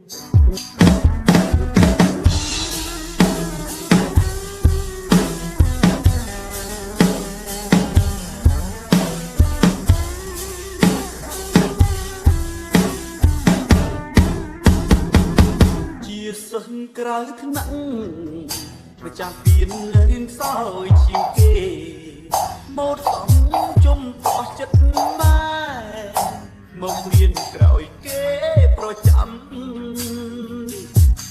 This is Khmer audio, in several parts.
ជាសិស្សក្រៅថ្នាក់ម្ចាស់ពៀនរៀនសោយជាងគេម៉ូតសំជុំបោះចិត្តម៉ែមករៀនក្រោយគេប្រចាំ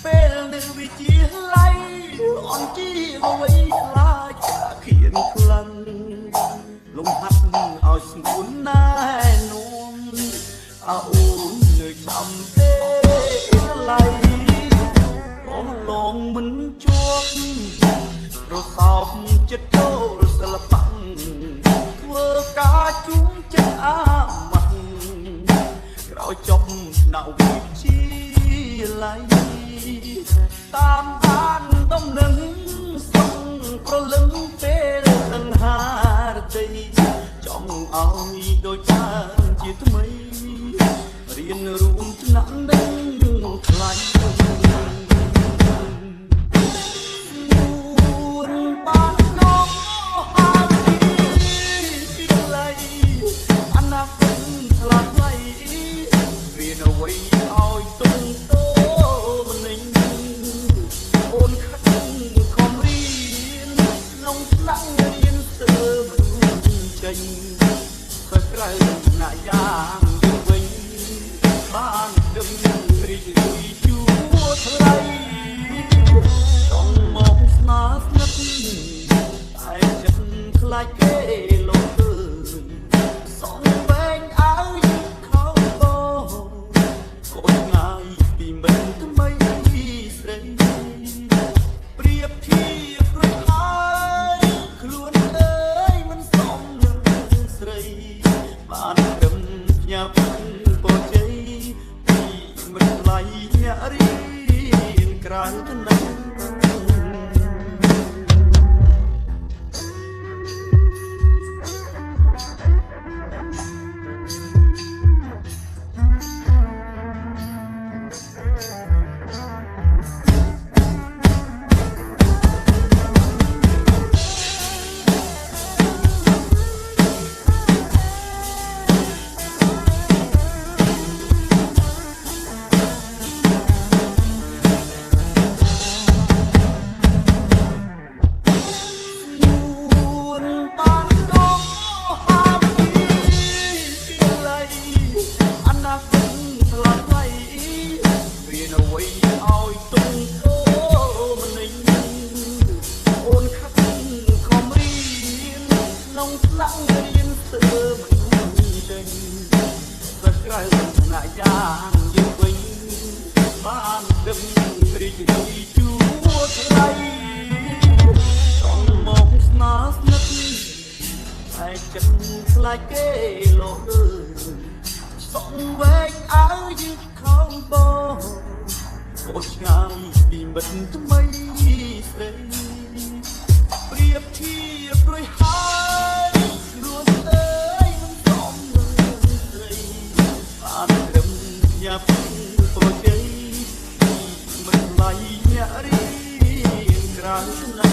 ពេលនៅវិទ្យាល័យអនជីអ្វីខ្លាចខៀនខ្លាំងលំហាត់ឲ្យស្ងួនណែនាំអើអូននៅចាំទេឡៃលងមិនជាប់រសោបចិត្តចូលសិល្បៈធ្វើការជុំចិត្តអាម៉ាស់ក្រោយចប់ណៅវិទ្យាល័យតាមដានដំណឹងសឹងប្រលឹងពេលសង្ហារតីចង់ឲ្យដូចបានជាថ្មីរៀនរួមឆ្នាំនឹងខ្លាញ់ក្រៅណាយ៉ាងវិញបានដឹងរីករាយជួថ្លៃចង់មកស្នាស្និទ្ធតែចិត្តខ្លាចគេលោកអើយសងវែងឲ្យខោបោកូនងាយពីមិនថ្មីស្រីប្រៀបធៀបរួចហើយខ្លួនអើយមិនសមនឹងស្រីបានត្រឹមញ៉ាំពរជ័យពីមិនថ្លៃអ្នករៀនក្រៅថ្នាក់ក្រៅណាយ៉ាងយើងវិញបានដឹងរីករាយជួថ្លៃចង់មកស្នាស្និទ្ធតែចិត្តខ្លាចគេលោកអើយសងវែងឲ្យយឺតខំបងអូឆ្ងាយពីមិត្តថ្មីស្រីប្រៀបធៀបរួចហើយខ្លួនអើយមិនសមនឹងស្រីបានត្រឹមញ៉ាំប្រជ័យមិនថ្លៃអ្នករៀនក្រៅ